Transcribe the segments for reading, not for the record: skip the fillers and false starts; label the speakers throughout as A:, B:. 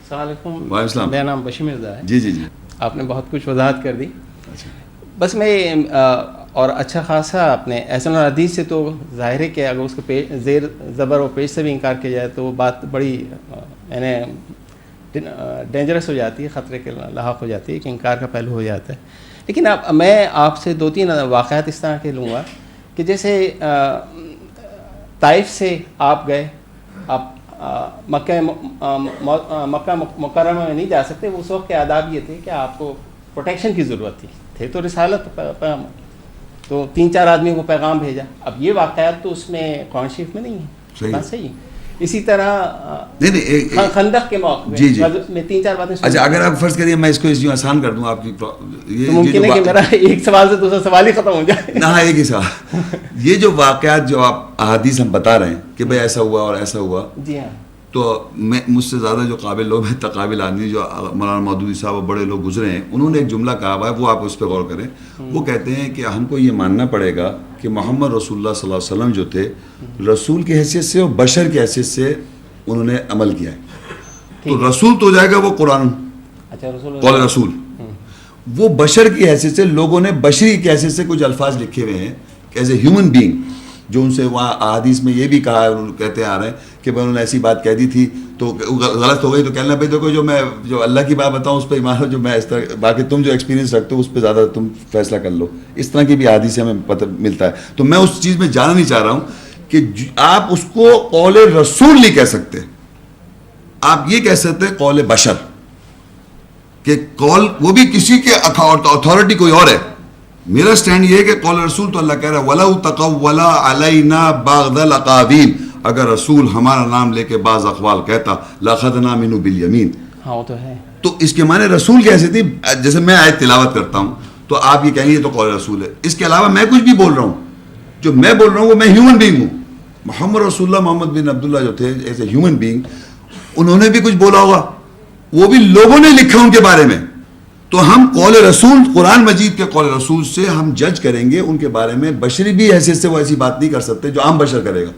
A: السلام علیکم.
B: وعلیکم السلام.
A: میرا نام بشیر مرزا ہے.
B: جی جی جی.
A: آپ نے بہت کچھ وضاحت کر دی.
B: اچھا.
A: بس میں اور اچھا خاصا اپنے احسن الحدیث سے تو ظاہر ہے کہ اگر اس کو زیر زبر و پیش سے بھی انکار کیا جائے تو وہ بات بڑی یعنی ڈینجرس ہو جاتی ہے, خطرے کے لاحق ہو جاتی ہے کہ انکار کا پہلو ہو جاتا ہے. لیکن میں آپ سے 2-3 واقعات اس طرح کے لوں گا کہ جیسے طائف سے آپ گئے, آپ مکہ مکرمہ میں نہیں جا سکتے. اس وقت کے آداب یہ تھے کہ آپ کو پروٹیکشن کی ضرورت تھی تو رسالت تو 3-4 آدمیوں کو پیغام بھیجا. اب یہ واقعات تو اس میں قرآن شریف میں نہیں ہے. بات صحیح. اسی طرح خندق کے موقع میں 3-4 باتیں.
B: اچھا, اگر آپ فرض کریے میں اس کو اس آسان کر دوں, آپ کی
A: ممکن ہے کہ میرا ایک سوال سے دوسرا سوال ہی ختم ہو جائے.
B: نہ ایک ہی سوال. یہ جو واقعات جو آپ احادیث ہم بتا رہے ہیں کہ بھائی ایسا ہوا اور ایسا ہوا,
A: جی ہاں,
B: تو میں مجھ سے زیادہ جو قابل لوگ ہیں, تقابل آدمی جو مولانا مودودی صاحب اور بڑے لوگ گزرے ہیں, انہوں نے ایک جملہ کہا ہوا ہے, وہ آپ اس پہ غور کریں. وہ کہتے ہیں کہ ہم کو یہ ماننا پڑے گا کہ محمد رسول اللہ صلی اللہ علیہ وسلم جو تھے رسول کی حیثیت سے اور بشر کی حیثیت سے انہوں نے عمل کیا ہے. تو رسول تو ہو جائے گا وہ قرآن, قول رسول. وہ بشر کی حیثیت سے لوگوں نے بشری کی حیثیت سے کچھ الفاظ لکھے ہوئے ہیں ایز اے ہیومن بینگ, جو ان سے وہاں احادیث میں یہ بھی کہا ہے, کہتے آ رہے ہیں کہ میں انہوں نے ایسی بات کہہ دی تھی تو غلط ہو گئی, تو کہنا بھائی دیکھو جو اللہ کی بات بتاؤں اس پہ ایمان ہو, جو میں اس طرح, باقی تم جو ایکسپیرینس رکھتے ہو اس پہ زیادہ تم فیصلہ کر لو. اس طرح کی بھی احادیث ہمیں پتہ ملتا ہے. تو میں اس چیز میں جانا نہیں چاہ رہا ہوں کہ آپ اس کو قول رسول نہیں کہہ سکتے, آپ یہ کہہ سکتے قول بشر, کہ قول وہ بھی کسی کے اتھارٹی کوئی اور ہے. میرا سٹینڈ یہ ہے کہ قول رسول تو اللہ کہہ رہا ہے وَلَوْ تَقَوَّلَ عَلَيْنَا بَعْضَ الْأَقَاوِيلِ, اگر رسول ہمارا نام لے کے بعض اقوال کہتا لَأَخَذْنَا مِنْهُ بِالْيَمِينِ.
A: ہاں وہ تو ہے. تو
B: اس کے معنی رسول کیسے تھی, جیسے میں آیت تلاوت کرتا ہوں تو آپ یہ کہیں گے یہ تو قول رسول ہے. اس کے علاوہ میں کچھ بھی بول رہا ہوں, جو میں بول رہا ہوں وہ میں ہیومن بینگ ہوں. محمد رسول اللہ محمد بن عبداللہ جو تھے ایز اے ہیومن بینگ, انہوں نے بھی کچھ بولا ہوگا, وہ بھی لوگوں نے لکھا ان کے بارے میں. تو ہم قول رسول, قرآن مجید کے قول رسول سے ہم جج کریں گے ان کے بارے میں. بشری بھی حیثیت سے وہ ایسی بات نہیں کر سکتے جو عام بشر کرے گا,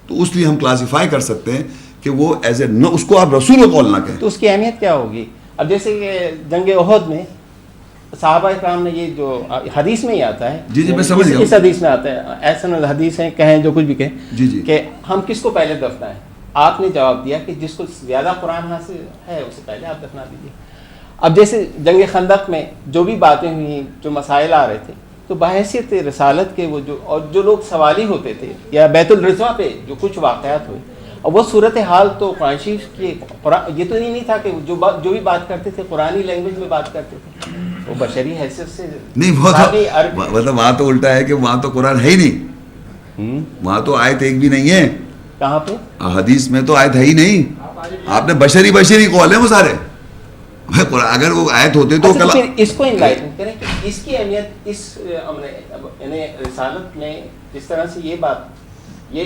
B: تو اس لیے ہم کلاسیفائی کر سکتے ہیں کہ وہ ایز اے اس کو آپ رسول و قول نہ کہیں.
A: تو اس کی اہمیت کیا ہوگی؟ اب جیسے کہ جنگ احد میں صحابہ کرام نے, یہ جو حدیث میں ہی آتا ہے,
B: جی جی میں سمجھ گیا,
A: اس حدیث میں آتا ہے, احسن الحدیث ہیں کہیں جو کچھ بھی کہیں,
B: جی جی, کہ
A: ہم کس کو پہلے دفنائیں. آپ نے جواب دیا کہ جس کو زیادہ قرآن حاصل ہے اسے پہلے آپ دفنا دیجیے. اب جیسے جنگ خندق میں جو بھی باتیں ہوئیں, جو مسائل آ رہے تھے, تو بحیثیت رسالت کے وہ جو لوگ سوالی ہوتے تھے, یا بیت الرضوہ پہ جو کچھ واقعات ہوئے, اور وہ صورتحال تو قرآن شریف کی, یہ تو نہیں تھا کہ جو بھی بات کرتے تھے قرآنی لینگویج میں بات کرتے تھے, وہ بشری حیثیت سے
B: نہیں. مطلب وہاں تو الٹا ہے کہ وہاں تو قرآن ہے ہی نہیں, وہاں تو آیت ایک بھی نہیں ہے.
A: کہاں پہ؟
B: حدیث میں تو آیت ہے ہی نہیں. آپ نے بشری قول ہیں وہ سارے. اگر وہ آیت ہوتے تو
A: اس کو انلائٹن کریں کہ اس کی اہمیت اس یعنی رسالت میں جس طرح سے یہ بات, یہ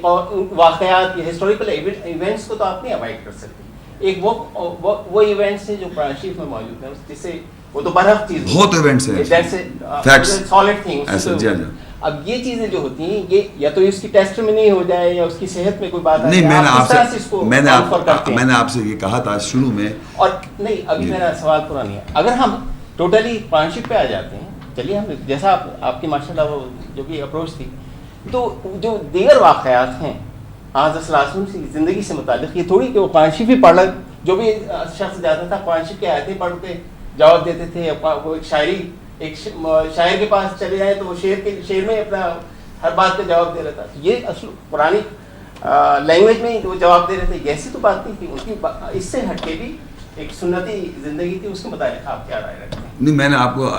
A: واقعات, یہ ہسٹوریکل ایونٹس کو تو آپ نہیں اوائڈ کر سکتے. ایک وہ ایونٹس ہیں جو قرآن شریف میں موجود ہیں, جس سے وہ تو برحق چیز
B: بہت ایونٹس ہیں,
A: سالڈ تھنگس. اب یہ چیزیں جو ہوتی ہیں یہ یا تو اس کی ٹیسٹ میں نہیں ہو جائے یا اس کی صحت میں کوئی بات
B: نہیں. میں نے آپ سے یہ کہا تھا شروع میں,
A: اور نہیں ابھی میرا سوال پورا نہیں ہے. اگر ہم ٹوٹلی قرآن شریف پہ آ جاتے ہیں, چلیے ہم جیسا آپ کی ماشاء اللہ وہ جو بھی اپروچ تھی, تو جو دیگر واقعات ہیں آج صلی اللہ علیہ وسلم کی زندگی سے متعلق, یہ تھوڑی کہ وہ قرآن شریف ہی پڑھ, جو بھی شخص جاتا تھا قرآن شریف کی آیتیں پڑھ کے جواب دیتے تھے. وہ ایک شاعر کے پاس چلے جائیں تو وہ شعر میں اپنا ہر بات پہ جواب دے رہا تھا. یہ اصل قرآنی لینگویج میں وہ جواب دے رہے تھے. ایسی تو بات نہیں تھی ان کی, اس سے ہٹ کے بھی ایک سنتی زندگی تھی. اس کے متعلق آپ کیا رائے رکھتے ہیں؟
B: نہیں, میں نے آپ کو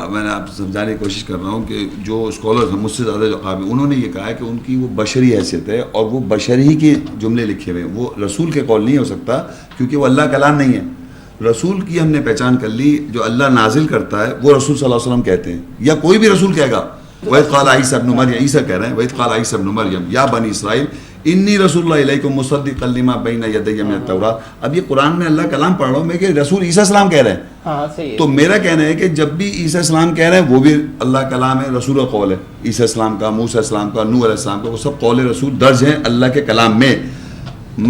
B: سمجھانے کی کوشش کر رہا ہوں کہ جو اسکالرز ہیں مجھ سے زیادہ جو قابل, انہوں نے یہ کہا ہے کہ ان کی وہ بشری حیثیت ہے اور وہ بشری کے جملے لکھے ہوئے ہیں. وہ رسول کے قول نہیں ہو سکتا کیونکہ وہ اللہ کلام نہیں ہے. رسول کی ہم نے پہچان کر لی, جو اللہ نازل کرتا ہے وہ رسول صلی اللہ علیہ وسلم کہتے ہیں, یا کوئی بھی رسول کہے گا. وَإِذْ قَالَ عِيسَىٰ ابْنُ مَرْيَمَ, عیسیٰ کہہ رہے ہیں وَإِذْ قَالَ عِيسَىٰ ابْنُ مَرْيَمَ يَا بَنِي إِسْرَائِيلَ إِنِّي رَسُولُ اللَّهِ إِلَيْكُمْ مُصَدِّقًا لِمَا بَيْنَ يَدَيَّ مِنَ التَّوْرَاةِ. اب یہ قرآن میں اللہ کلام پڑھ رہا ہوں میں کہ رسول عیسیٰ السلام کہہ رہے ہیں.
A: ہاں صحیح ہے.
B: تو میرا کہنا ہے کہ جب بھی عیسیٰ السلام کہہ رہے ہیں وہ بھی اللہ کلام ہے, رسول و قول ہے. عیسیٰ السلام کا, موسیٰ السلام کا, نوح علیہ السلام کا, وہ سب قول رسول درج ہیں اللہ کے کلام میں.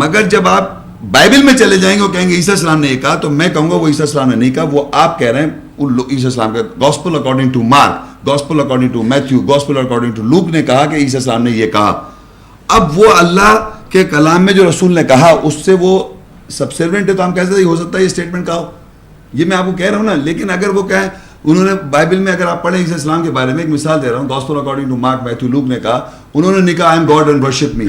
B: مگر جب آپ بائبل میں چلے جائیں گے اور کہیں گے عیسیٰ السلام نے یہ کہا, تو میں کہوں گا وہ عیسیٰ السلام نے نہیں کہا, وہ آپ کہہ رہے ہیں عیسیٰ السلام کا. Gospel according to Mark, gospel according to Matthew, gospel according to Luke نے کہا کہ عیسیٰ السلام نے یہ کہا. اب وہ اللہ کے کلام میں جو رسول نے کہا اس سے وہ سبسیرونٹ ہے, تو ہم کہہ سکتے ہو سکتا ہے یہ اسٹیٹمنٹ کہا ہو, یہ میں آپ کو کہہ رہا ہوں نا. لیکن اگر وہ کہیں انہوں نے بائبل میں, اگر آپ پڑھیں عیسیٰ السلام کے بارے میں, ایک مثال دے رہا ہوں, gospel according to Mark, Matthew, Luke نے کہا, انہوں نے نہیں کہا I am God and worship me.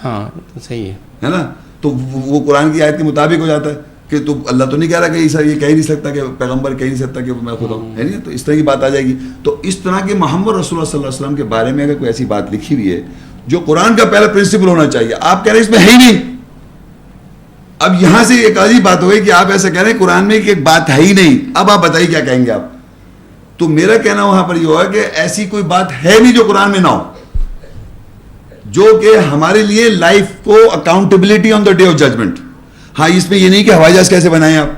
A: ہاں صحیح
B: ہے نا, تو وہ قرآن کی آیت کے مطابق ہو جاتا ہے کہ تو اللہ تو نہیں کہہ رہا کہ عیسیٰ یہ کہہ نہیں سکتا کہ پیغمبر کہہ نہیں سکتا کہ میں خدا ہوں, ہے نہیں, تو اس طرح کی بات آ جائے گی. تو اس طرح کے محمد رسول اللہ صلی اللہ علیہ وسلم کے بارے میں اگر کوئی ایسی بات لکھی ہوئی ہے جو قرآن کا پہلا پرنسپل ہونا چاہیے, آپ کہہ رہے ہیں اس میں ہے ہی نہیں. اب یہاں سے ایک عجیب بات ہو گئی کہ آپ ایسا کہہ رہے ہیں قرآن میں کہ ایک بات ہے ہی نہیں. اب آپ بتائیے کیا کہیں گے آپ. تو میرا کہنا وہاں پر یہ ہوگا کہ ایسی کوئی بات ہے نہیں جو قرآن میں نہ ہو, جو کہ ہمارے لیے لائف کو accountability on the day of judgement. ہاں اس میں یہ نہیں کہ ہوائی جہاز کیسے بنائیں آپ,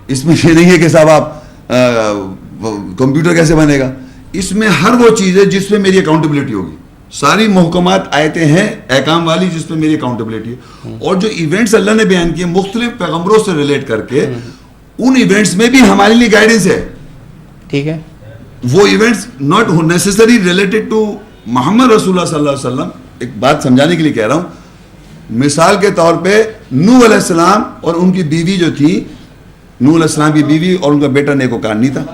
B: اس میں یہ نہیں ہے کہ صاحب آپ کمپیوٹر کیسے بنے گا. اس میں ہر وہ چیز ہے جس میں میری اکاؤنٹیبلٹی ہوگی. ساری محکمات آیتیں ہیں احکام والی جس میں میری اکاؤنٹیبلٹی ہے. اور جو ایونٹس اللہ نے بیان کیے مختلف پیغمبروں سے ریلیٹ کر کے, ان ایونٹس میں بھی ہمارے لیے گائیڈنس ہے. ٹھیک ہے, وہ events not necessary related to محمد رسول اللہ صلی اللہ علیہ وسلم. ایک بات سمجھانے کے لیے کہہ رہا ہوں, مثال کے طور پہ نوح علیہ السلام اور ان کی بیوی جو تھی, نوح علیہ السلام کی بیوی اور ان کا بیٹا نیکوکار نہیں تھا.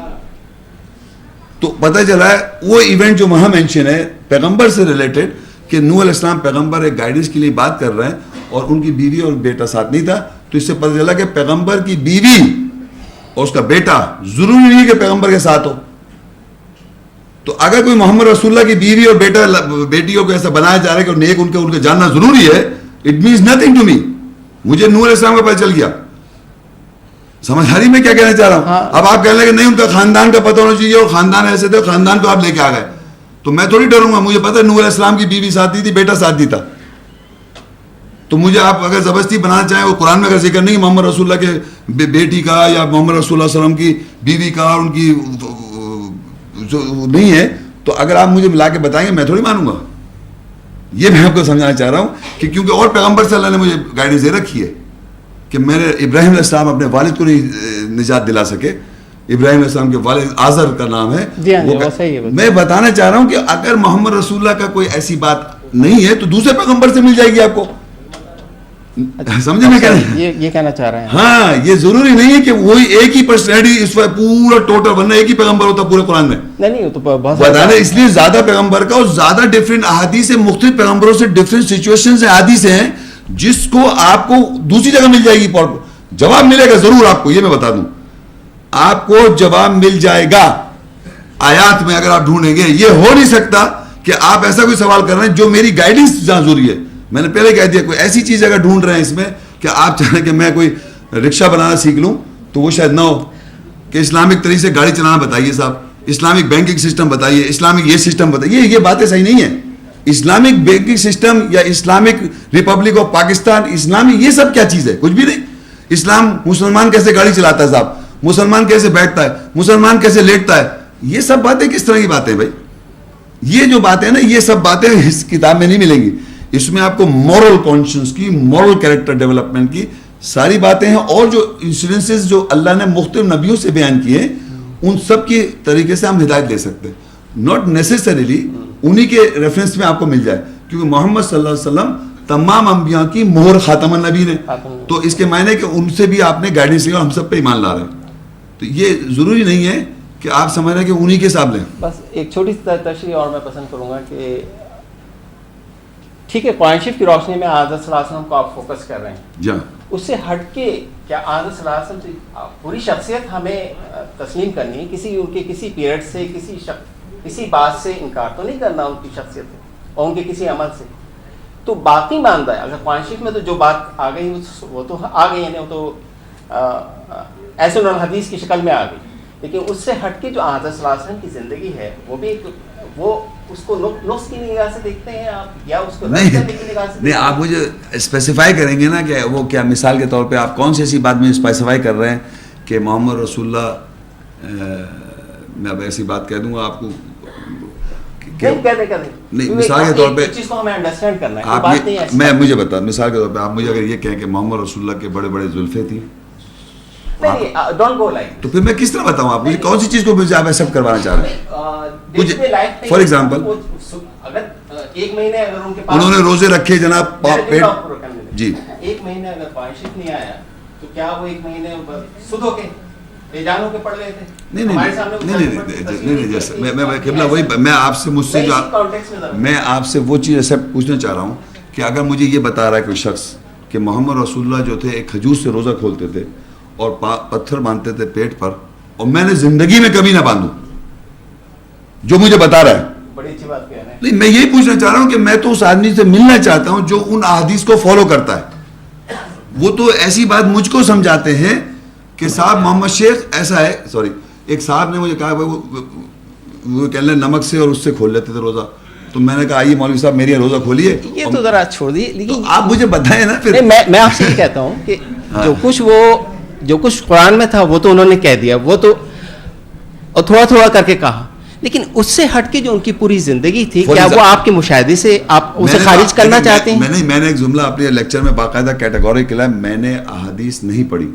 B: تو پتہ چلا ہے وہ ایونٹ جو وہاں مینشن ہے پیغمبر سے ریلیٹڈ کہ نوح علیہ السلام پیغمبر ایک گائیڈنس کے لیے بات کر رہے ہیں اور ان کی بیوی اور بیٹا ساتھ نہیں تھا. تو اس سے پتہ چلا کہ پیغمبر کی بیوی اور اس کا بیٹا ضروری نہیں کہ پیغمبر کے ساتھ ہو. تو اگر کوئی محمد رسول اللہ کی بیوی اور بیٹیوں کو ایسا بنایا جا رہا ہے کہ نیک ان کے جاننا ضروری ہے, it means nothing to me. مجھے نوح علیہ السلام کا پتہ چل گیا. سمجھ آ رہی میں کیا کہنا چاہ رہا ہوں. اب آپ کہہ لیں کہ نہیں ان کا خاندان کا پتہ ہونا چاہیے اور خاندان ایسے تھے, خاندان کو آپ لے کے آ گئے, تو میں تھوڑی ڈروں گا. مجھے پتہ ہے نوح علیہ السلام کی بیوی ساتھ تھی, بیٹا ساتھ تھا. تو مجھے آپ اگر زبردستی بنانا چاہیں, وہ قرآن میں اگر ذکر نہیں محمد رسول اللہ کے بیٹی کا یا محمد رسول اللہ علیہ وسلم کی بیوی کا اور ان کی نہیں ہے, تو اگر آپ مجھے ملا کے بتائیں گے میں تھوڑی مانوں گا. یہ میں آپ کو سمجھانا چاہ رہا ہوں کہ کیونکہ اور پیغمبر سے اللہ نے مجھے گائیڈنس دے رکھی ہے کہ میرے ابراہیم علیہ السلام اپنے والد کو نہیں نجات دلا سکے. ابراہیم علیہ السلام کے والد آزر کا نام ہے. میں بتانا چاہ رہا ہوں کہ اگر محمد رسول اللہ کا کوئی ایسی بات نہیں ہے تو دوسرے پیغمبر سے مل جائے گی آپ کو. سمجھے میں
A: یہ کہنا چاہ رہے ہیں.
B: ہاں, یہ ضروری نہیں ہے کہ وہی ایک ہی پرسنالٹی اس پر پورا ٹوٹل, ورنہ ایک ہی پیغمبر ہوتا پورے قرآن میں.
A: نہیں تو
B: بتانا اس لیے زیادہ پیغمبر کا اور زیادہ ڈفرینٹ احادیث سے, مختلف پیغمبروں سے ڈفرینٹ سچویشن سے احادیث ہیں جس کو آپ کو دوسری جگہ مل جائے گی. جواب ملے گا ضرور آپ کو, یہ میں بتا دوں آپ کو جواب مل جائے گا آیات میں اگر آپ ڈھونڈیں گے. یہ ہو نہیں سکتا کہ آپ ایسا کوئی سوال کر رہے ہیں جو میری گائیڈنس جہاں ضروری ہے. میں نے پہلے کہہ دیا کوئی ایسی چیز اگر ڈھونڈ رہے ہیں اس میں کہ آپ چاہیں کہ میں کوئی رکشہ بنانا سیکھ لوں تو وہ شاید نہ ہو کہ اسلامک طریقے سے گاڑی چلانا بتائیے صاحب, اسلامک بینکنگ سسٹم بتائیے, اسلامک یہ سسٹم بتائیے. یہ باتیں صحیح نہیں ہیں. اسلامک بینکنگ سسٹم یا Islamic republic of Pakistan, Islamic یہ سب کیا چیز ہے؟ کچھ بھی نہیں. اسلام مسلمان کیسے گاڑی چلاتا ہے صاحب, مسلمان کیسے بیٹھتا ہے, مسلمان کیسے لیٹتا ہے, یہ سب باتیں کس طرح کی باتیں بھائی؟ یہ جو باتیں نا یہ سب باتیں اس کتاب میں نہیں ملیں گی. اس میں آپ کو مورل کانشنس کی, مورل کیریکٹر ڈیولپمنٹ کی ساری باتیں ہیں, اور جو انسیڈنسز جو اللہ نے مختلف نبیوں سے بیان کیے ان سب کی طریقے سے ہم ہدایت دے سکتے ہیں. ناٹ نیسسریلی انہی کے ریفرنس میں آپ کو مل جائے, کیونکہ محمد صلی اللہ علیہ وسلم تمام انبیاء کی مہر خاتم النبی نے, تو اس کے معنی کہ ان سے بھی آپ نے گائیڈنس لیا اور ہم سب پہ ایمان لا رہے ہیں. تو یہ ضروری نہیں ہے کہ آپ سمجھ رہے ہیں کہ انہی کے حساب لیں.
A: بس ایک چھوٹی سی تشریح اور میں پسند کروں گا کہ ٹھیک ہے قرآن شریف کی روشنی میں حضرت صلی اللہ علیہ وسلم کو آپ فوکس کر رہے ہیں,
B: جی
A: اس سے ہٹ کے کیا حضرت صلی اللہ علیہ وسلم سے پوری شخصیت ہمیں تسلیم کرنی ہے, کسی ان کے کسی پیریڈ سے کسی بات سے انکار تو نہیں کرنا ان کی شخصیت سے اور ان کے کسی عمل سے. تو باقی ماندہ ہے اگر قرآن شریف میں تو جو بات آ گئی وہ تو آ گئی ہے, وہ تو ایسے الحدیث کی شکل میں آ گئی, لیکن اس سے ہٹ کے جو حضرت صلی اللہ علیہ وسلم کی زندگی ہے وہ بھی وہ اس کو نقص کی نگاہ سے دیکھتے ہیں آپ یا اس کو
B: نہیں. آپ مجھے اسپیسیفائی کریں گے نا کہ وہ کیا مثال کے طور پہ آپ کون سی ایسی بات میں اسپیسیفائی کر رہے ہیں کہ محمد رسول اللہ, میں اب ایسی بات کہہ دوں گا آپ کو نہیں مثال کے طور پہ
A: چیز کو ہمیں انڈرسٹینڈ کرنا ہے.
B: آپ میں مجھے بتا مثال کے طور پہ آپ مجھے اگر یہ کہیں کہ محمد رسول اللہ کے بڑے بڑے زلفیں تھیں تو پھر میں کس طرح بتاؤں آپ مجھے کون سی چیز کو مجھے آپ ایکسپٹ کروانا چاہ رہے ہیں؟ فار ایگزامپل انہوں نے روزے رکھے جناب پیٹ جی
A: 1 مہینے اگر پانشت نہیں آیا تو کیا وہ 1 مہینے سود ہو کے بے جان ہو کے پڑھ رہے تھے؟
B: نہیں وہی میں آپ سے مجھ سے میں آپ سے وہ چیز ایسے پوچھنا چاہ رہا ہوں کہ اگر مجھے یہ بتا رہا ہے کوئی شخص کہ محمد رسول اللہ جو تھے ایک کھجور سے روزہ کھولتے تھے اور پتھر باندھتے تھے پیٹ پر اور میں نے زندگی میں کبھی نہ باندھوں جو مجھے بتا رہا ہے,
A: بڑی اچھی بات کہہ رہے ہیں.
B: نہیں میں یہی پوچھنا چاہ رہا ہوں کہ میں تو اس آدمی سے ملنا چاہتا ہوں جو ان احادیث کو فالو کرتا ہے. وہ تو ایسی بات مجھ کو سمجھاتے ہیں کہ صاحب محمد شیخ ایسا ہے, سوری ایک صاحب نے مجھے کہا وہ کہہ لیں نمک سے اور اس سے کھول لیتے تھے روزہ, تو میں نے کہا آئیے مولوی صاحب میری روزہ کھولیے.
A: یہ تو ذرا چھوڑ دیجیے, لیکن
B: آپ مجھے بتائیں نا پھر.
A: میں آپ سے یہ کہتا ہوں کہ جو کچھ قرآن میں تھا وہ تو انہوں نے کہہ دیا, وہ تو تھوڑا تھوڑا کر کے کہا, لیکن اس سے ہٹ کے جو ان کی پوری زندگی تھی کیا وہ آپ کے مشاہدے سے آپ اسے خارج کرنا چاہتے ہیں؟
B: میں نے ایک جملہ اپنے لیکچر میں باقاعدہ کیٹیگوری کیا ہے, میں نے احادیث نہیں پڑھی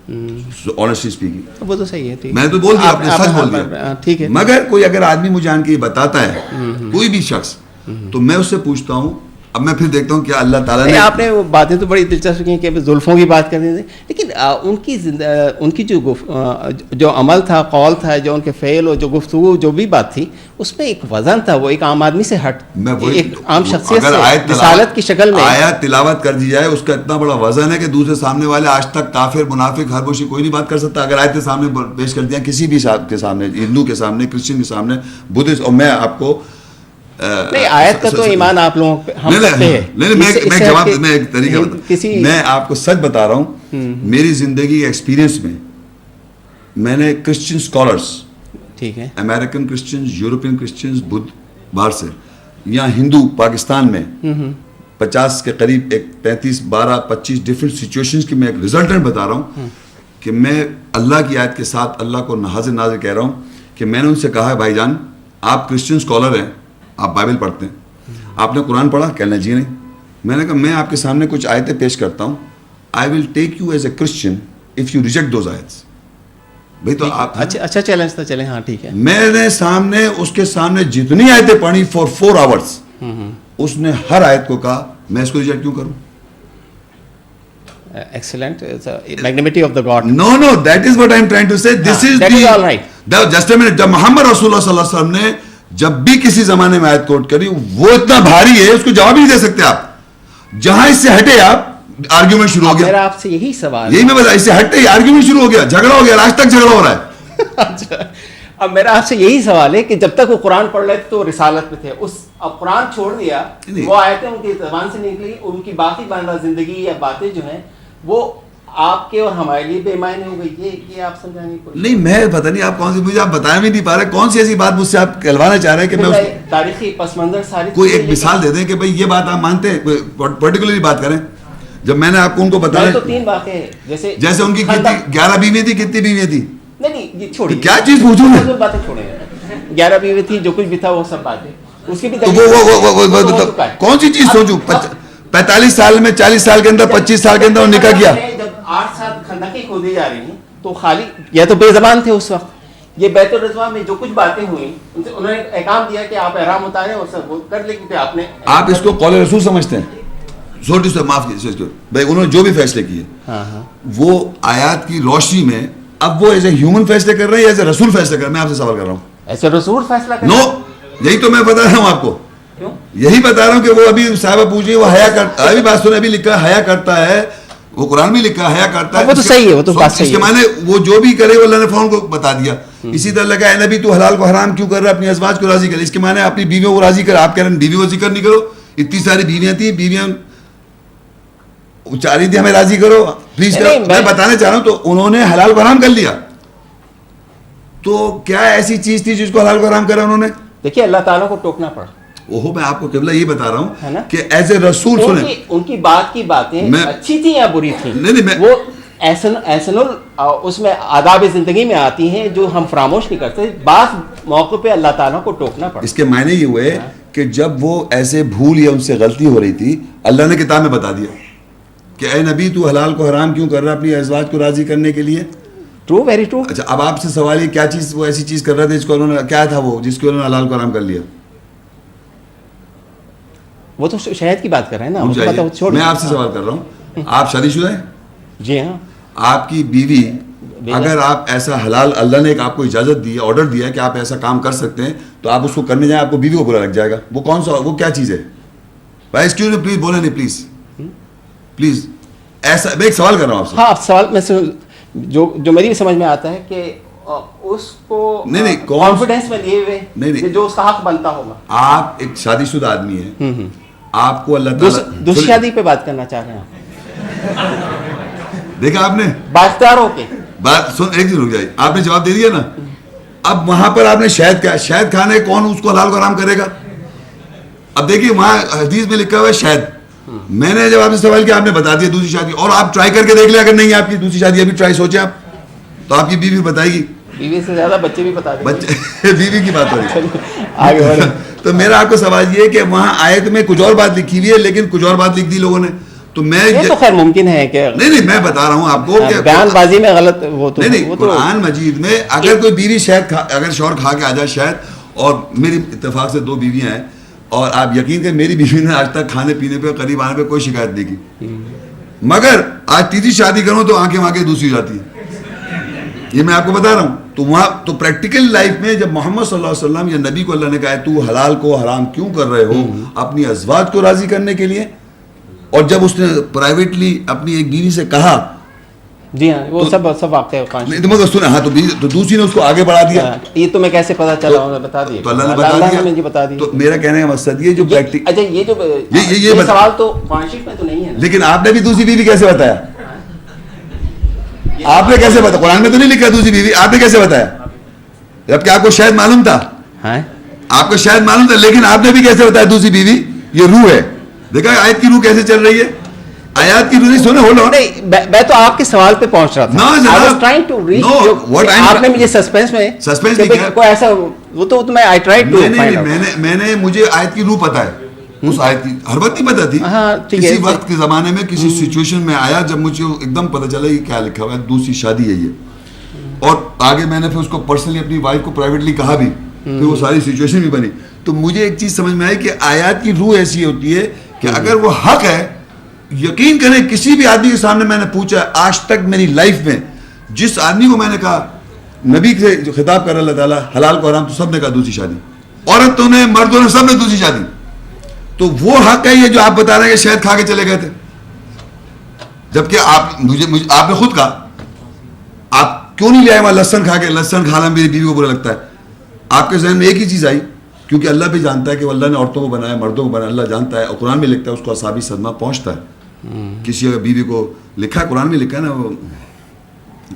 B: آنیسٹلی اسپیکنگ.
A: وہ تو صحیح ہے,
B: میں تو بول دیا, آپ نے سچ بول دیا,
A: ٹھیک ہے.
B: مگر کوئی اگر آدمی مجھے آن کے یہ بتاتا ہے کوئی بھی شخص تو میں اس سے پوچھتا ہوں. اب میں پھر دیکھتا ہوں کہ اللہ تعالیٰ نے
A: آپ نے وہ باتیں تو بڑی دلچسپ کی کہ زلفوں کی بات کرتے تھے, لیکن ان کی جو عمل تھا, قول تھا, جو ان کے فعل اور جو گفتگو جو بھی بات تھی اس میں ایک وزن تھا, وہ ایک عام آدمی سے ہٹ, ایک عام شخصیت سے رسالت کی شکل میں
B: آیت تلاوت کر دی جائے اس کا اتنا بڑا وزن ہے کہ دوسرے سامنے والے آج تک کافر منافق ہر کوئی نہیں بات کر سکتا. اگر آیت سامنے پیش کر دیا کسی بھی کے سامنے, ہندو کے سامنے, کرسچن کے سامنے, بدھسٹ, اور میں آپ کو
A: نہیں آیت کا تو ایمان آپ لوگوں پہ ہم پہ ہے.
B: میں آپ کو سچ بتا رہا ہوں, میری زندگی کے ایکسپیرینس میں نے کرسچن اسکالرس,
A: ٹھیک ہے,
B: امریکن کرسچنز, یورپین کرسچنز, بدھ باہر سے, یا ہندو پاکستان میں 50 کے قریب, ایک 35 12 25 ڈفرینٹ سچویشنز کی میں ایک ریزلٹنٹ بتا رہا ہوں کہ میں اللہ کی آیت کے ساتھ اللہ کو حاضر ناظر کہہ رہا ہوں کہ میں نے ان سے کہا ہے بھائی جان آپ کرسچن اسکالر ہیں, آپ بائبل پڑھتے ہیں, آپ نے قرآن پڑھا؟ کہنا جی نہیں. میں نے کہا میں آپ کے سامنے کچھ آیتیں پیش کرتا ہوں, I will take you as a Christian if you reject those آیتس. بھائی تو آپ
A: اچھا چیلنج تھا, چلیں ہاں ٹھیک ہے.
B: میں نے سامنے اس کے سامنے جتنی آیتیں پڑھی فار 4 hours, اس نے ہر آیت کو کہا میں اس کو ریجیکٹ کیوں کروں.
A: Excellent, magnanimity of the God.
B: No, that is what I am trying to say. This is
A: that is all right.
B: Just a minute. جب محمد رسول اللہ صلی اللہ علیہ وسلم نے جب بھی کسی زمانے میں آیت کوٹ کری, وہ اتنا بھاری ہے اس کو جواب نہیں دے سکتے آپ. جہاں اس سے ہٹے آپ آرگیومنٹ شروع ہو گیا.
A: میرا آپ سے یہی سوال,
B: یہی میں بتا, اس سے ہٹے آرگیومنٹ شروع ہو گیا, جھگڑا ہو گیا, آج تک جھگڑا ہو رہا ہے.
A: اچھا, اب میرا آپ سے یہی سوال ہے کہ جب تک وہ قرآن پڑھ رہے تھے تو رسالت میں تھے, اب قرآن چھوڑ دیا, وہ آیتیں ان کی زبان سے نکلی, ان کی باقی بندہ زندگی یا باتیں جو ہیں وہ آپ کے اور ہمارے لیے بے معنی ہو گئی. یہ آپ سمجھانے کو
B: نہیں, میں پتہ نہیں آپ کون سی, مجھے آپ بتا بھی نہیں پا رہے کون سی ایسی بات مجھ سے آپ کہلوانا چاہ رہے ہیں کہ میں
A: تاریخی پس منظر ساری
B: کوئی ایک مثال دے دیں کہ بھائی یہ بات آپ مانتے ہیں, پرٹیکولرلی بات کریں. جب میں نے آپ کو ان کو بتایا
A: تو 3 باتیں
B: جیسے ان کی 11 بیویاں تھی, کتنی بیویاں تھی,
A: نہیں یہ چھوڑیے,
B: کیا چیز پوچھوں میں,
A: باتیں چھوڑیں, 11 بیوی تھی, جو کچھ بھی تھا وہ سب باتیں, اس کی بھی
B: کون سی چیز سوچوں. 45 سال میں 40 سال کے اندر 25 سال کے اندر نکاح کیا.
A: جب 8 سال خندقیں کھودی جا رہی ہیں تو خالی یا تو بے زبان تھے اس وقت. یہ بیت الرضوان میں جو کچھ باتیں ہوئیں انہوں نے احکام دیا کہ آپ احرام اتاریں اور سب کر لیں, کیونکہ آپ نے, آپ
B: اس کو قول رسول سمجھتے ہیں. چھوٹی سے معاف کیجیے بھائی, انہوں نے جو بھی فیصلے کیے وہ آیات کی روشنی میں, اب وہ ایز اے ہیومن فیصلے کر رہے ہیں یا ایز اے رسول فیصلے کر رہے ہیں. میں آپ سے سوال کر رہا ہوں,
A: ایسے رسول فیصلہ کر
B: نو, یہی تو میں بتا رہا ہوں آپ کو, یہی بتا رہا ہوں کہ وہ ابھی صاحبہ پوچھیے وہ حیا کرتا, ابھی بات سنیں, ابھی لکھا حیا کرتا ہے, وہ قرآن میں لکھا حیا کرتا ہے.
A: وہ تو صحیح ہے, وہ تو بات صحیح ہے.
B: اس کے معنی وہ جو بھی کرے وہ اللہ نے فون کو بتا دیا. اسی طرح لگا ہے نبی تو حلال کو حرام کیوں کر رہا ہے, اپنی ازواج کو راضی کرے. اس کے معنی اپنی بیویوں کو راضی کر, آپ کہہ رہے ہیں بیویوں کو ذکر نہیں کرو, اتنی ساری بیویاں تھیں, بیویاں چاری تھی, ہمیں راضی کرو پلیز کرو. میں بتانا چاہ رہا ہوں, تو انہوں نے حلال کو حرام کر لیا. تو کیا ایسی چیز تھی جس کو حلال کو حرام کرا انہوں نے؟
A: دیکھیے اللہ تعالیٰ کو ٹوکنا پڑا.
B: وہ میں آپ کو قبلہ یہ بتا رہا ہوں کہ ایز اے رسول سنیں,
A: ان کی بات کی باتیں اچھی تھیں یا بری تھیں,
B: نہیں
A: وہ احسن اس میں آداب زندگی میں آتی ہیں جو ہم فراموش نہیں کرتے. بعض موقع پہ اللہ تعالیٰ کو ٹوکنا پڑتا.
B: اس کے معنی یہ ہوئے کہ جب وہ ایسے بھول یا ان سے غلطی ہو رہی تھی, اللہ نے کتاب میں بتا دیا کہ اے نبی تو حلال کو حرام کیوں کر رہا اپنی ازواج کو راضی کرنے کے لیے.
A: True, very true.
B: اچھا, اب آپ سے سوال یہ کیا چیز وہ ایسی چیز کر رہے تھے جس کو انہوں نے, کیا تھا وہ جس کو انہوں نے حلال کو حرام کر لیا؟
A: وہ تو شہد کی بات کر رہے ہیں نا.
B: میں آپ سے سوال کر رہا ہوں, آپ شادی شدہ ہیں؟
A: جی ہاں.
B: آپ کی بیوی, اگر آپ ایسا حلال, اللہ نے آپ کو اجازت دی, آرڈر دیا کہ آپ ایسا کام کر سکتے ہیں, تو آپ اس کو کرنے جائیں, آپ کو بیوی کو برا لگ جائے گا. وہ کون سا, وہ کیا چیز ہے بھائی؟ ایکسکیوز می پلیز, بولے نہیں پلیز پلیز. ایسا میں ایک سوال کر رہا ہوں آپ سے.
A: ہاں, سوال میں جو میری سمجھ میں آتا ہے کہ اس کو
B: نہیں
A: کانفیڈنس میں لیے ہوئے
B: نہیں
A: جو اس کا حق بنتا ہوگا.
B: آپ ایک شادی شدہ آدمی ہیں, آپ کو اللہ تعالیٰ
A: دوسری شادی پہ بات کرنا چاہ رہے ہیں.
B: دیکھا آپ نے
A: بااختیار ہو کے
B: بات سن, ایک دن رک جائے, آپ نے جواب دے دیا نا. اب وہاں پر آپ نے شہد کیا, شہد کھانے کون اس کو حلال کو حرام کرے گا؟ اب دیکھیے وہاں حدیث میں لکھا ہوا ہے شہد. میں نے جب آپ سے سوال کیا, آپ نے بتا دیا دوسری شادی, اور آپ ٹرائی کر کے دیکھ لیں, اگر نہیں آپ کی دوسری شادی ابھی ٹرائی سوچیں آپ, تو آپ کی بیوی بتائے گی.
A: بیوی سے زیادہ بچے بھی بتا دیں.
B: بچے بیوی کی بات ہو رہی
A: آگے
B: ہے. تو میرا آپ کو سوال یہ ہے کہ وہاں آیت میں کچھ اور بات لکھی ہوئی ہے, لیکن کچھ اور بات لکھ دی لوگوں نے. تو میں
A: یہ تو خیر ممکن ہے کہ
B: نہیں میں بتا رہا ہوں آپ کو کہ
A: بیان بازی میں غلط وہ تو
B: نہیں, قرآن مجید میں اگر کوئی بیوی شہد اگر شوہر کھا کے آ جائے شہد, اور میری اتفاق سے 2 بیویاں ہیں, اور آپ یقین کریں میری بیوی نے آج تک کھانے پینے پہ قریب آنے پہ کوئی شکایت نہیں کی, مگر آج تیسری شادی کروں تو آنکھیں دوسری جاتی ہیں. یہ میں آپ کو بتا رہا ہوں. تو وہاں تو پریکٹیکل لائف میں جب محمد صلی اللہ علیہ وسلم یا نبی کو اللہ نے کہا ہے تو حلال کو حرام کیوں کر رہے ہو اپنی ازواج کو راضی کرنے کے لیے, اور جب اس نے پرائیویٹلی اپنی ایک بیوی سے کہا,
A: جی ہاں وہ سب واقعہ
B: نہیں تو مگر سنا, ہاں تو دوسری نے اس کو آگے بڑھا دیا.
A: یہ تو میں کیسے پتا چلا, بتا دیا
B: تو اللہ نے بتا دیا. تو میرا کہنے کا مقصد یہ جو
A: اچھا یہ جو یہ سوال تو پارٹنرشپ میں تو نہیں ہے,
B: لیکن آپ نے بھی دوسری بیوی کیسے بتایا؟ آپ نے کیسے بتایا؟ قرآن میں تو نہیں لکھا دوسری بیوی, آپ نے کیسے بتایا؟ جبکہ آپ کو شاید معلوم تھا, آپ کو شاید معلوم تھا, لیکن آپ نے بھی کیسے بتایا دوسری بیوی؟ یہ روح ہے. دیکھا آیت کی روح کیسے چل رہی ہے, آیات کی روح نہیں سنے ہو.
A: نہیں میں تو آپ کے سوال پہ پہنچ رہا تھا. آپ نے مجھے سسپینس میں کوئی ایسا وہ تو میں آئی ٹرائی ٹو
B: میں نے مجھے آیت کی روح پتا ہے, اس آیت کی ہر وقت نہیں پتا تھی. کسی وقت کے زمانے میں کسی سچویشن میں آیا جب مجھے ایک دم پتا چلا یہ کیا لکھا ہوا ہے, دوسری شادی ہے یہ, اور آگے میں نے پھر اس کو پرسنلی اپنی وائف کو پرائیویٹلی کہا بھی, پھر وہ ساری سچویشن بھی بنی. تو مجھے ایک چیز سمجھ میں آئی کہ آیات کی روح ایسی ہوتی ہے کہ اگر وہ حق ہے, یقین کریں کسی بھی آدمی کے سامنے میں نے پوچھا آج تک میری لائف میں, جس آدمی کو میں نے کہا نبی سے جو خطاب کر اللہ تعالیٰ حلال کو حرام, تو سب نے کہا دوسری شادی, عورتوں نے مردوں نے سب نے دوسری شادی. تو وہ حق ہے یہ جو آپ بتا رہے ہیں کہ شہد کھا کے چلے گئے تھے, جبکہ آپ نے خود کہا آپ کیوں نہیں لے آئے وہاں لہسن کھا کے, لہسن کھانا میری بیوی کو برا لگتا ہے. آپ کے ذہن میں ایک ہی چیز آئی, کیونکہ اللہ بھی جانتا ہے کہ اللہ نے عورتوں کو بنایا مردوں کو بنایا, اللہ جانتا ہے, اور قرآن میں لکھتا ہے اس کو اعصابی صدمہ پہنچتا ہے. کسی اگر بیوی کو لکھا ہے, قرآن میں لکھا ہے نا,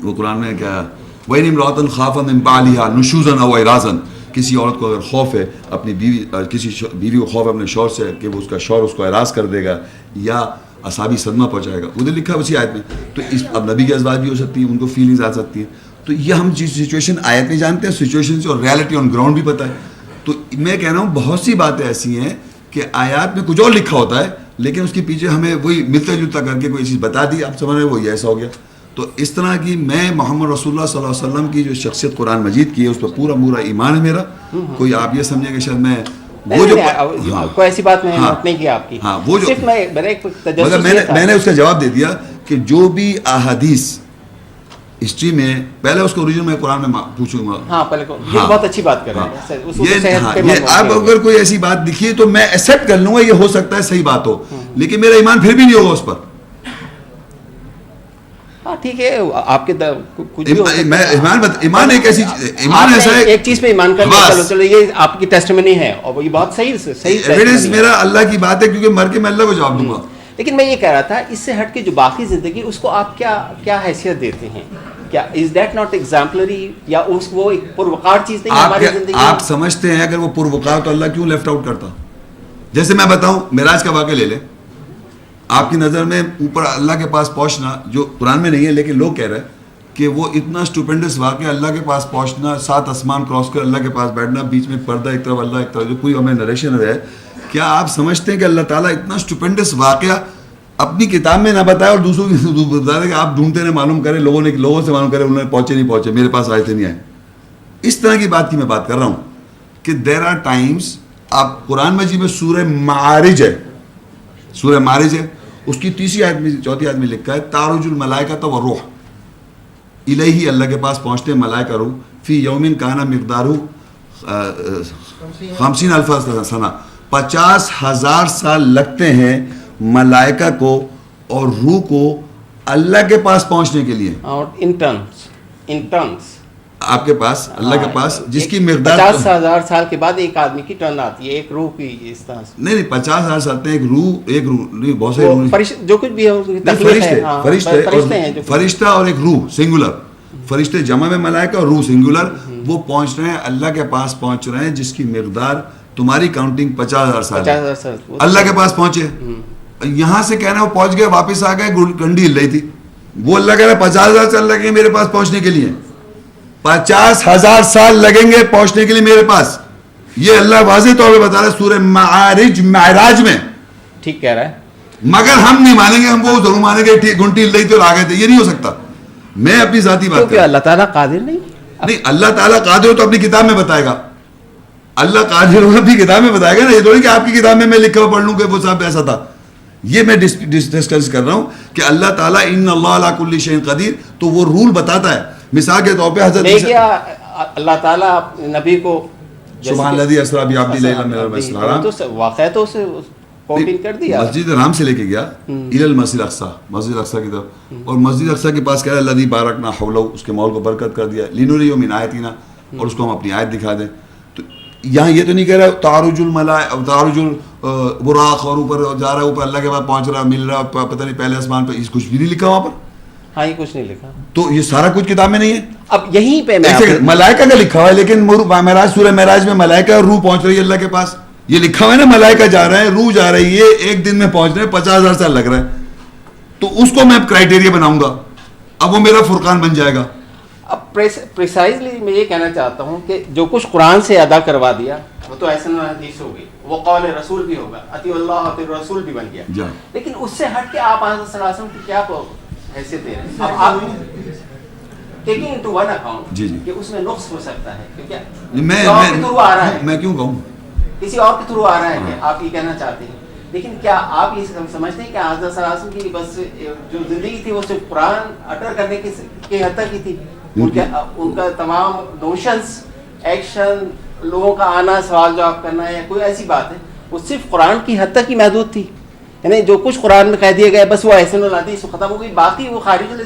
B: وہ قرآن میں کیا, وَإِنِ امْرَأَةٌ خَافَتْ مِنْ بَعْلِهَا نُشُوزًا أَوْ إِعْرَاضًا, کسی عورت کو اگر خوف ہے اپنی بیوی, کسی بیوی کو خوف ہے اپنے شوہر سے کہ وہ اس کا شوہر اس کو اعراض کر دے گا یا اعصابی صدمہ پہنچائے گا, ادھر لکھا ہے اسی آیت میں. تو اب نبی کی ازواج بھی ہو سکتی ہیں, ان کو فیلنگز آ سکتی ہیں. تو یہ ہم سچویشن آیت میں جانتے ہیں, سچویشن سے اور ریالٹی آن گراؤنڈ بھی پتہ ہے. تو میں کہہ رہا ہوں بہت سی باتیں ایسی ہیں کہ آیات میں کچھ اور لکھا ہوتا ہے, لیکن اس کے پیچھے ہمیں وہی ملتا جلتا کر کے کوئی چیز بتا دی, آپ سمجھ رہے ہیں وہی ایسا ہو گیا. تو اس طرح کی میں محمد رسول اللہ صلی اللہ علیہ وسلم کی جو شخصیت قرآن مجید کی ہے اس پر پورا ایمان ہے میرا. کوئی آپ یہ سمجھے کہ شاید میں وہ جو
A: کوئی ایسی بات نہیں کی آپ کی,
B: ہاں وہ جو
A: مگر
B: میں نے اس کا جواب دے دیا کہ جو بھی احادیث ہسٹری میں پہلے اس کو اوریجن میں قرآن میں پوچھوں گا.
A: ہاں پہلے یہ بہت اچھی بات کر رہے ہیں.
B: اب اگر کوئی ایسی بات دکھی تو میں ایکسیپٹ کر لوں گا, یہ ہو سکتا ہے صحیح بات ہو, لیکن میرا ایمان پھر بھی نہیں ہوگا اس پر.
A: ہاں ٹھیک ہے, آپ کے کچھ
B: ایمان ایک ایسی ایمان ایسا ہے,
A: ایک چیز پہ ایمان کرنا, چلو یہ آپ کی ٹیسٹیمنی ہے اور یہ بہت صحیح
B: ایویڈنس میرا اللہ کی بات ہے, کیونکہ مر کے میں اللہ کو جواب دوں گا.
A: لیکن میں یہ کہہ رہا تھا اس سے ہٹ کے جو باقی زندگی اس کو آپ کیا حیثیت دیتے ہیں, کیا از دیٹ ناٹ ایگزامپلری, یا اس وہ ایک پروقار چیز نہیں ہماری زندگی؟
B: آپ سمجھتے ہیں اگر وہ پروقار تو اللہ کیوں لیفٹ آؤٹ کرتا؟ جیسے میں بتاؤں معراج کا واقعہ لے لیں, آپ کی نظر میں اوپر اللہ کے پاس پہنچنا جو قرآن میں نہیں ہے لیکن لوگ کہہ رہے ہیں کہ وہ اتنا اسٹوپینڈس واقعہ اللہ کے پاس پہنچنا, 7 آسمان کراس کر اللہ کے پاس بیٹھنا, بیچ میں پردہ ایک طرف اللہ ایک طرف, جو پوری ہمیں نریشن ہے, کیا آپ سمجھتے ہیں کہ اللہ تعالیٰ اتنا اسٹوپینڈس واقعہ اپنی کتاب میں نہ بتائے اور دوسروں کی بتا دیں کہ آپ ڈھونڈتے رہے, معلوم کریں, لوگوں سے معلوم کریں انہوں نے پہنچے نہیں پہنچے, میرے پاس آئے تھے نہیں آئے. اس طرح کی بات کی میں بات کر رہا ہوں کہ دیر آر ٹائمس, آپ قرآن مجید میں سورہ معارج ہے, سورہ معارج ہے, اس کی 3 آیت میں 4 آیت میں لکھا ہے تعرج الملائکۃ والروح الیہ, اللہ کے پاس پہنچتے ہیں ملائکہ روح, فی یومن کانا مقدارہ 50,000 سنہ, 50,000 سال لگتے ہیں ملائکہ کو اور روح کو اللہ کے پاس پہنچنے کے لیے.
A: اور ان ٹرمز
B: آپ کے پاس اللہ کے پاس جس کی مقدار
A: 50,000 سال کے بعد ایک آدمی کی ٹرن آتی ہے, ایک روح کی اس طرح سے.
B: نہیں 50,000 سال ایک روح نہیں, بہت سے روح,
A: جو کچھ بھی ہے,
B: فرشتہ اور ایک روح سنگولر, فرشتے جمع میں ملائکہ اور روح سنگولر, وہ پہنچ رہے ہیں اللہ کے پاس پہنچ رہے ہیں جس کی مقدار تمہاری کاؤنٹنگ 50,000 سال, اللہ کے پاس پہنچے. یہاں سے کہنا وہ پہنچ گئے, واپس آ گئے, گنڈی ہل رہی تھی, وہ اللہ کہہ رہا ہے 50,000 سال لگیں گے میرے پاس پہنچنے کے لیے, 50,000 سال لگیں گے پہنچنے کے لیے میرے پاس. یہ اللہ واضح طور پہ بتا رہا ہے سورہ معراج میں,
A: ٹھیک کہہ رہا ہے,
B: مگر ہم نہیں مانیں گے, ہم وہ ضرور مانیں گے گھنٹی ہل رہی تھی اور آ گئے تھے. یہ نہیں ہو سکتا. میں اپنی ذاتی بات
A: کیونکہ اللہ تعالیٰ قادر نہیں,
B: اللہ تعالیٰ قادر ہو تو اپنی کتاب میں بتائے گا, اللہ قادر ہو اپنی کتاب میں بتائے گا نا, یہ تھوڑی کہ آپ کی کتاب میں لکھا ہوا پڑھ لوں کہ وہ صاحب ایسا تھا. یہ میں ڈسکس کر رہا ہوں کہ اللہ تعالیٰ ان اللہ علی کل شیء قدیر, تو وہ رول بتاتا ہے. مثال کے طور پہ حضرت
A: اللہ تعالیٰ نبی کو
B: سبحان الذی اسری بعبدہ لیلا من المسجد الحرام,
A: تو واقعہ تو اسے کوٹنگ کر دیا,
B: مسجد حرام سے لے کے گیا الی المسجد الاقصی, مسجد اقصی کی طرف, اور مسجد اقصی کے پاس کہہ رہا ہے الذی بارکنا حولہ, اس کے ماحول کو برکت کر دیا, لنریہ من آیاتنا, اور اس کو ہم اپنی آیت دکھا دیں. تو یہاں یہ تو نہیں کہہ رہا تعرج الملائکہ تعرج البراق, اور اوپر جا رہا ہے, اوپر اللہ کے بعد پہنچ رہا, مل رہا, پتہ نہیں پہلے آسمان پہ, کچھ بھی نہیں لکھا وہاں پر.
A: ہاں یہ کچھ نہیں لکھا,
B: تو یہ سارا کچھ کتاب میں نہیں ہے.
A: اب یہیں پہ
B: ملائکہ کا لکھا ہوا ہے, لیکن معراج سورہ معراج میں ملائکہ اور روح پہنچ رہی ہے اللہ کے پاس, یہ لکھا ہوا ہے نا, ملائکہ جا رہے ہیں, روح جا رہی ہے, ایک دن میں پہنچ رہے ہیں, 50,000 سال لگ رہا ہے. تو اس کو میں کرائٹیریا بناؤں گا, اب وہ میرا فرقان بن جائے گا.
A: اب پریسائزلی میں یہ کہنا چاہتا ہوں کہ جو کچھ قرآن سے ادا کروا دیا وہ تو ایسا حدیث ہو گئی, وہ قول رسول بھی ہوگا, اطیع اللہ اطیع رسول بھی بن گیا, لیکن اس سے ہٹ کے آپ حضرت صلی اللہ علیہ وسلم کی کیا حیثیت دے رہے ہیں. اب آپ ٹیکنگ انٹو ون اکاؤنٹ کہ اس میں نقص ہو سکتا ہے, کیونکہ
B: میں کیوں کہوں,
A: کسی اور کے تھرو آ رہا ہے کہ آپ یہ کہنا چاہتے ہیں, لیکن کیا آپ یہ سمجھتے ہیں کہ حضرت صلی اللہ علیہ وسلم کی بس جو زندگی تھی وہ صرف قرآن اٹر کرنے کی حد تک کی تھی, ان کا تمام نوشنز, ایکشن, لوگوں کا آنا, سوال جواب کرنا یا کوئی ایسی بات ہے, وہ صرف قرآن کی حد تک ہی محدود تھی, یعنی جو کچھ قرآن میں کہہ دیا گیا بس وہ احسن الحدیث سے ختم ہو گئی, باقی وہ خارج,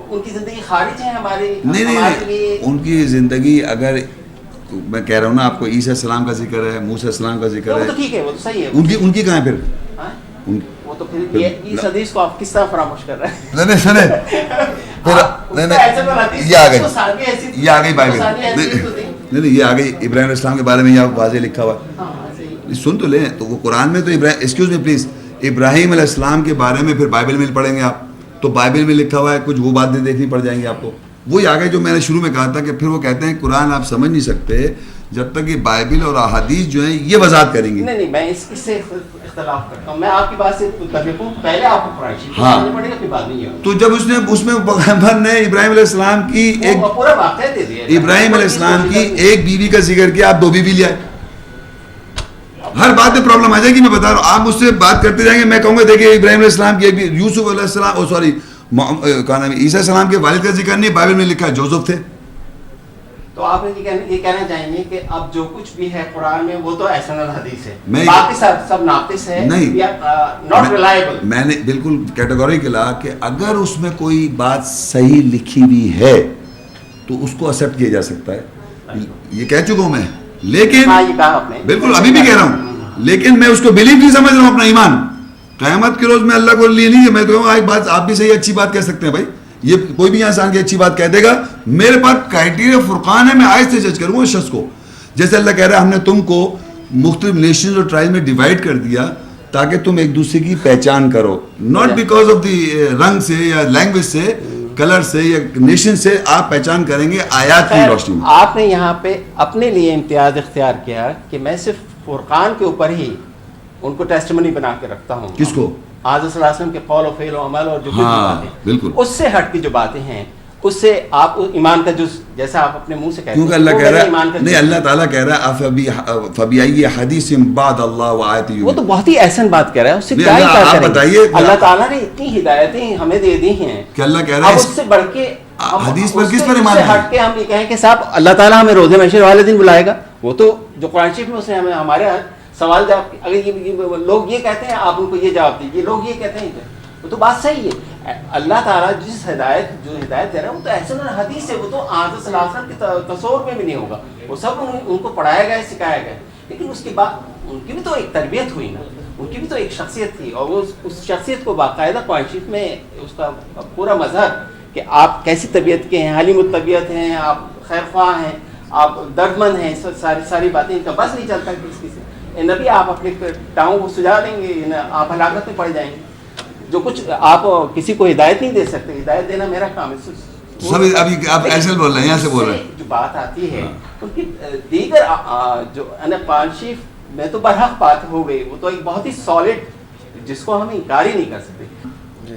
A: ان کی زندگی خارج ہے ہمارے.
B: نہیں, ان کی زندگی, اگر میں کہہ رہا ہوں نا آپ کو, عیسیٰ السلام کا ذکر ہے, موسیٰ السلام کا ذکر ہے,
A: تو ٹھیک ہے, وہ تو صحیح ہے,
B: ان کی کہاں ہے پھر,
A: وہ تو پھر اس حدیث کو آپ کس طرح فراموش کر رہے ہیں.
B: نہیں سنے, یہ آ گئی بائبل, نہیں یہ آ گئی ابراہیم علیہ السلام کے بارے میں, یہ واضح لکھا ہوا ہے, سن تو لیں. تو وہ قرآن میں تو ایکسکیوز می پلیز, ابراہیم علیہ السلام کے بارے میں پھر بائبل میں پڑھیں گے آپ, تو بائبل میں لکھا ہوا ہے, کچھ وہ باتیں دیکھنی پڑ جائیں گی آپ کو. وہی آگے جو میں نے شروع میں کہا تھا کہ پھر وہ کہتے ہیں قرآن آپ سمجھ نہیں سکتے جب تک یہ بائبل اور احادیث جو ہیں یہ وضاحت کریں گی.
A: نہیں میں اس سے اختلاف کرتا ہوں, میں آپ کی بات سے متفق ہوں, پہلے آپ کو قرآن شریف پڑھنا پڑے گا, پھر بعد میں یہ.
B: تو جب اس میں پیغمبر نے ابراہیم علیہ السلام کی ایک
A: پورا واقعہ دے دیا,
B: ابراہیم علیہ السلام کی ایک بیوی کا ذکر کیا, آپ 2 بیوی لے آئے. ہر بات میں پرابلم آ جائے گی, میں بتا رہا ہوں, آپ مجھ سے بات کرتے جائیں گے, میں کہوں گا دیکھیے ابراہیم علیہ السلام کی ایک, یوسف علیہ السلام, سوری کیا نام ہے, عیسیٰ السلام کے والد کا ذکر نہیں, بائبل میں لکھا ہے جوزف تھے.
A: تو آپ یہ کہنا چاہیں گے کہ اب جو کچھ بھی ہے قرآن میں وہ تو احسن الحدیث ہے, باقی سب ناقص ہے, ناٹ ریلائبل. میں
B: نے بالکل کیٹیگوری کہا کہ اگر اس میں کوئی بات صحیح لکھی ہوئی ہے تو اس کو ایکسیپٹ کیا جا سکتا ہے, یہ کہہ چکا ہوں میں, لیکن بالکل ابھی بھی کہہ رہا ہوں, لیکن میں اس کو بلیو نہیں سمجھ رہا ہوں اپنا ایمان. قیامت کے روز میں اللہ کو لیے نہیں, میں تو کہوں ایک بات آپ بھی صحیح اچھی بات کہہ سکتے ہیں بھائی, یہ کوئی بھی انسان کی اچھی بات کہہ دے گا, میرے پاس کرائٹیریا فرقان ہے, میں آج سے جج کروں گا اس شخص کو. جیسے اللہ کہہ رہا ہے ہم نے تم کو مختلف نیشنز اور ٹرائب میں ڈیوائڈ کر دیا تاکہ تم ایک دوسرے کی پہچان کرو, ناٹ بیکاز آف دی رنگ سے یا لینگویج سے, کلر سے یا نیشن سے, آپ پہچان کریں گے آیات کی روشنی میں.
A: آپ نے یہاں پہ اپنے لیے امتیاز اختیار کیا کہ میں صرف فرقان کے اوپر ہی ان کو ٹیسٹمنی بنا کے رکھتا ہوں.
B: کس کو؟
A: حضرت صلی اللہ علیہ وسلم کے قول و فعل و عمل اور جو بھی باتیں,
B: بالکل
A: اس سے ہٹ کی جو باتیں ہیں, اس سے آپ ایمان کا جز جیسا آپ اپنے منہ سے کہتے ہیں,
B: کیونکہ اللہ کہہ رہا ہے, نہیں اللہ تعالیٰ کہہ رہا ہے فبأي حدیث بعد اللہ وآیاتہ,
A: وہ تو بہت ہی احسن بات کہہ رہا ہے, اس سے کیا ہی
B: آپ بتائیے,
A: اللہ تعالیٰ نے اتنی ہدایتیں ہمیں دے دی ہیں
B: کہ اللہ کہہ رہا ہے
A: اس سے بڑھ کے
B: حدیث پر کس پر ایمان
A: ہٹ کے ہم یہ کہیں کہ صاحب اللہ تعالیٰ ہمیں روزے محشر والے دن بلائے گا. وہ تو جو قرآن شریف میں اس نے ہمیں ہمارے سوال جواب, اگر یہ لوگ یہ کہتے ہیں آپ ان کو یہ جواب دیجیے, لوگ یہ کہتے ہیں وہ تو بات صحیح ہے. اللہ تعالیٰ جس ہدایت دے رہا ہے وہ تو احسن حدیث ہے, وہ تو حضرت صلی اللہ علیہ وسلم کے تصور میں بھی نہیں ہوگا, وہ سب ان کو پڑھایا گیا سکھایا گیا. لیکن اس کے بعد ان کی بھی تو ایک تربیت ہوئی نا, ان کی بھی تو ایک شخصیت تھی, اور وہ اس شخصیت کو باقاعدہ قرآن شریف میں اس کا پورا مظہر کہ آپ کیسی طبیعت کے ہیں, حلیم الطبیعت ہیں, آپ خیر خواہ ہیں, آپ درد مند ہیں, ساری باتیں ان کا بس نہیں چلتا کسی سے. نبی آپ اپنے ٹاؤں کو سجا لیں گے, آپ ہلاکت میں پڑ جائیں گے. جو کچھ آپ کسی کو ہدایت نہیں دے سکتے, ہدایت دینا میرا کام ہے.
B: سب ابھی آپ ایسے بول رہے ہیں, یہاں سے بول رہے ہیں.
A: جو بات آتی ہے ان کی دیگر جو قرآن شریف میں تو برحق بات ہو گئی, وہ تو ایک بہت ہی سالڈ جس کو ہم انکار ہی نہیں کر سکتے.